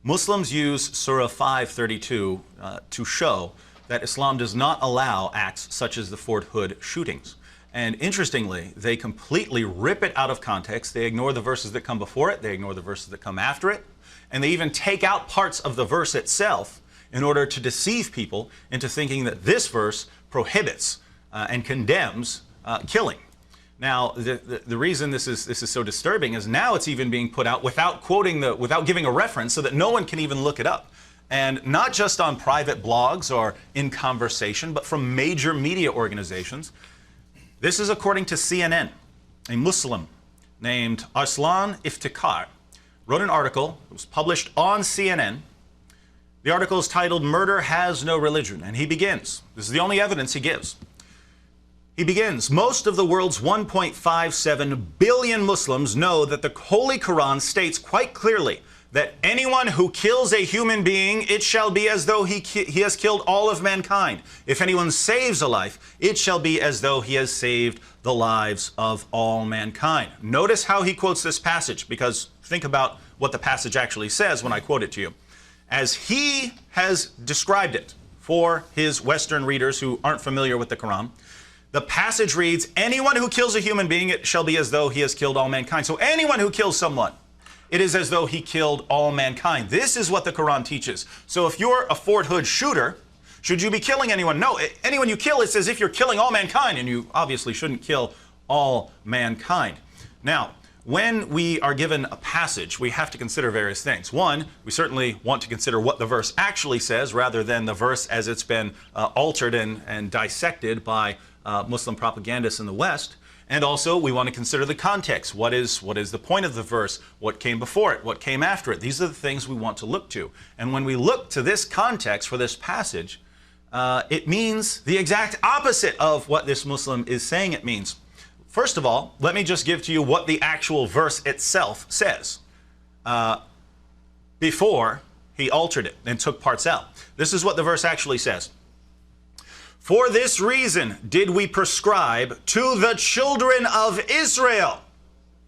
Muslims use Surah 532 to show that Islam does not allow acts such as the Fort Hood shootings. And interestingly, they completely rip it out of context. They ignore the verses that come before it. They ignore the verses that come after it. And they even take out parts of the verse itself in order to deceive people into thinking that this verse prohibits and condemns killing. Now, the reason this is so disturbing is now it's even being put out without without giving a reference, so that no one can even look it up. And not just on private blogs or in conversation, but from major media organizations. This is according to CNN. A Muslim named Arsalan Iftikhar wrote an article. It was published on CNN. The article is titled, "Murder Has No Religion," and he begins. This is the only evidence he gives. He begins, "Most of the world's 1.57 billion Muslims know that the Holy Qur'an states quite clearly that anyone who kills a human being, it shall be as though he has killed all of mankind. If anyone saves a life, it shall be as though he has saved the lives of all mankind." Notice how he quotes this passage, because think about what the passage actually says when I quote it to you. As he has described it for his Western readers who aren't familiar with the Quran, the passage reads, "Anyone who kills a human being, it shall be as though he has killed all mankind." So anyone who kills someone, it is as though he killed all mankind. This is what the Quran teaches. So if you're a Fort Hood shooter, should you be killing anyone? No, anyone you kill, it's as if you're killing all mankind, and you obviously shouldn't kill all mankind. Now, when we are given a passage, we have to consider various things. One, we certainly want to consider what the verse actually says, rather than the verse as it's been altered and dissected by Muslim propagandists in the West. And also, we want to consider the context. What is the point of the verse? What came before it? What came after it? These are the things we want to look to. And when we look to this context for this passage, it means the exact opposite of what this Muslim is saying it means. First of all, let me just give to you what the actual verse itself says before he altered it and took parts out. This is what the verse actually says. "For this reason did we prescribe to the children of Israel."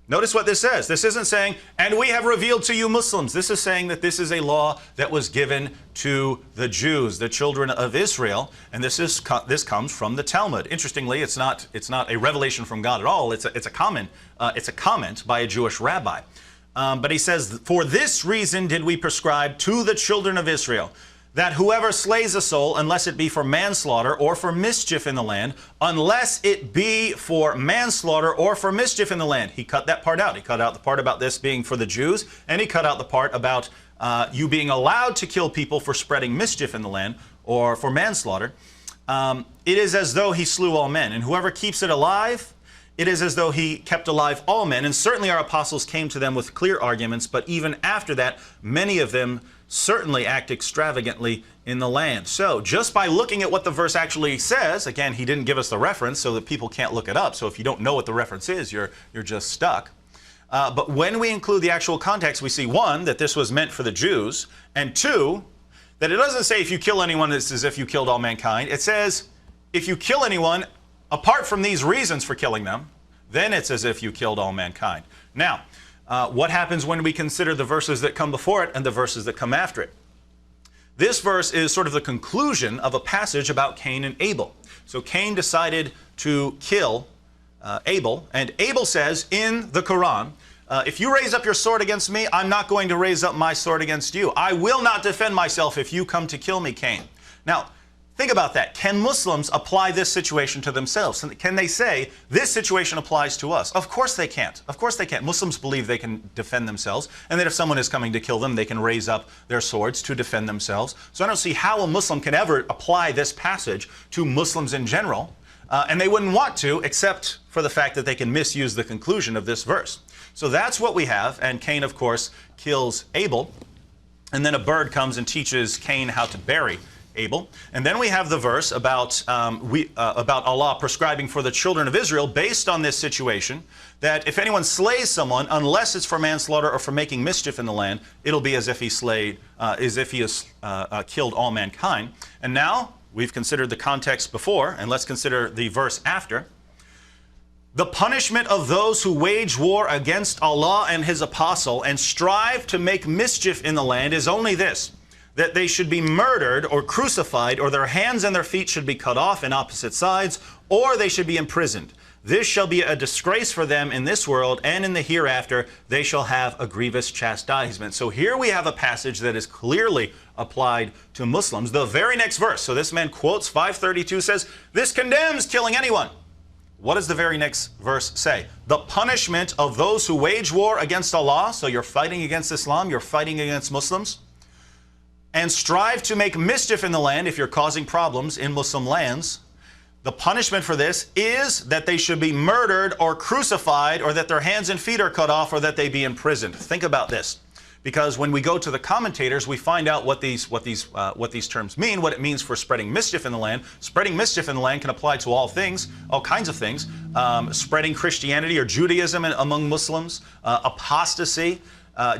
Notice what this says. This isn't saying, "and we have revealed to you Muslims." This is saying that this is a law that was given to the Jews, the children of Israel, and this comes from the Talmud. Interestingly, it's not a revelation from God at all. It's a comment by a Jewish rabbi. But he says, "For this reason did we prescribe to the children of Israel, that whoever slays a soul, unless it be for manslaughter or for mischief in the land," unless it be for manslaughter or for mischief in the land. He cut that part out. He cut out the part about this being for the Jews, and he cut out the part about you being allowed to kill people for spreading mischief in the land or for manslaughter. "It is as though he slew all men, and whoever keeps it alive, it is as though he kept alive all men. And certainly our apostles came to them with clear arguments, but even after that, many of them certainly act extravagantly in the land." So just by looking at what the verse actually says, again, he didn't give us the reference so that people can't look it up. So if you don't know what the reference is, you're just stuck. But when we include the actual context, we see, one, that this was meant for the Jews, and two, that it doesn't say if you kill anyone, it's as if you killed all mankind. It says if you kill anyone, apart from these reasons for killing them, then it's as if you killed all mankind. Now, what happens when we consider the verses that come before it and the verses that come after it? This verse is sort of the conclusion of a passage about Cain and Abel. So Cain decided to kill Abel, and Abel says in the Quran, if you raise up your sword against me, I'm not going to raise up my sword against you. I will not defend myself if you come to kill me, Cain. Now, think about that. Can Muslims apply this situation to themselves? Can they say, this situation applies to us? Of course they can't. Of course they can't. Muslims believe they can defend themselves, and that if someone is coming to kill them, they can raise up their swords to defend themselves. So I don't see how a Muslim can ever apply this passage to Muslims in general, and they wouldn't want to, except for the fact that they can misuse the conclusion of this verse. So that's what we have, and Cain, of course, kills Abel, and then a bird comes and teaches Cain how to bury Abel. And then we have the verse about Allah prescribing for the children of Israel based on this situation, that if anyone slays someone, unless it's for manslaughter or for making mischief in the land, it'll be as if he has killed all mankind. And now we've considered the context before, and let's consider the verse after. The punishment of those who wage war against Allah and His apostle and strive to make mischief in the land is only this, that they should be murdered or crucified, or their hands and their feet should be cut off in opposite sides, or they should be imprisoned. This shall be a disgrace for them in this world, and in the hereafter they shall have a grievous chastisement. So here we have a passage that is clearly applied to Muslims. The very next verse, so this man quotes 532, says, this condemns killing anyone. What does the very next verse say? The punishment of those who wage war against Allah, so you're fighting against Islam, you're fighting against Muslims, and strive to make mischief in the land if you're causing problems in Muslim lands. The punishment for this is that they should be murdered or crucified, or that their hands and feet are cut off, or that they be imprisoned. Think about this, because when we go to the commentators, we find out what these terms mean, what it means for spreading mischief in the land. Spreading mischief in the land can apply to all things, all kinds of things. Spreading Christianity or Judaism among Muslims, apostasy.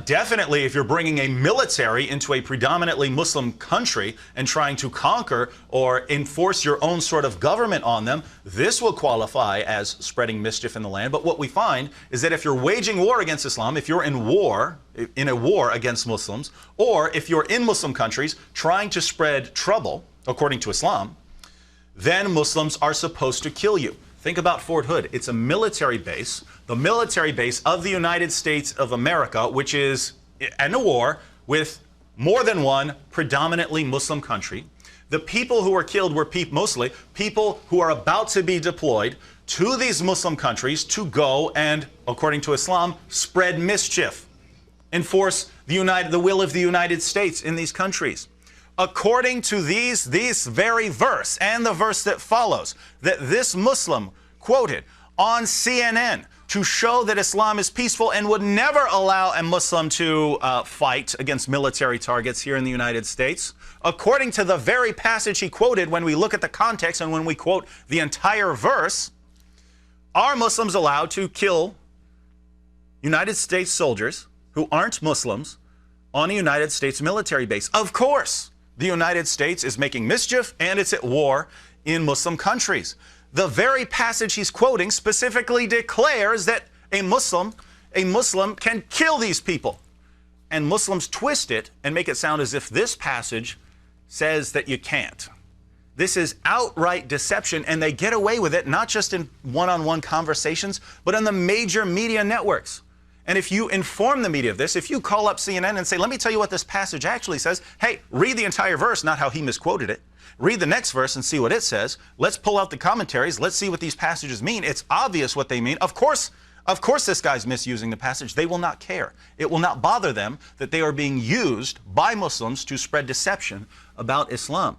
Definitely, if you're bringing a military into a predominantly Muslim country and trying to conquer or enforce your own sort of government on them, this will qualify as spreading mischief in the land. But what we find is that if you're waging war against Islam, if you're in a war against Muslims, or if you're in Muslim countries trying to spread trouble, according to Islam, then Muslims are supposed to kill you. Think about Fort Hood. It's a military base, the military base of the United States of America, which is in a war with more than one predominantly Muslim country. The people who were killed were mostly people who are about to be deployed to these Muslim countries to go and, according to Islam, spread mischief, enforce the will of the United States in these countries. According to this very verse and the verse that follows, that this Muslim quoted on CNN to show that Islam is peaceful and would never allow a Muslim to fight against military targets here in the United States. According to the very passage he quoted, when we look at the context and when we quote the entire verse, are Muslims allowed to kill United States soldiers who aren't Muslims on a United States military base? Of course. The United States is making mischief and it's at war in Muslim countries. The very passage he's quoting specifically declares that a Muslim can kill these people. And Muslims twist it and make it sound as if this passage says that you can't. This is outright deception, and they get away with it not just in one-on-one conversations, but on the major media networks. And if you inform the media of this, if you call up CNN and say, let me tell you what this passage actually says, hey, read the entire verse, not how he misquoted it. Read the next verse and see what it says. Let's pull out the commentaries. Let's see what these passages mean. It's obvious what they mean. Of course this guy's misusing the passage. They will not care. It will not bother them that they are being used by Muslims to spread deception about Islam.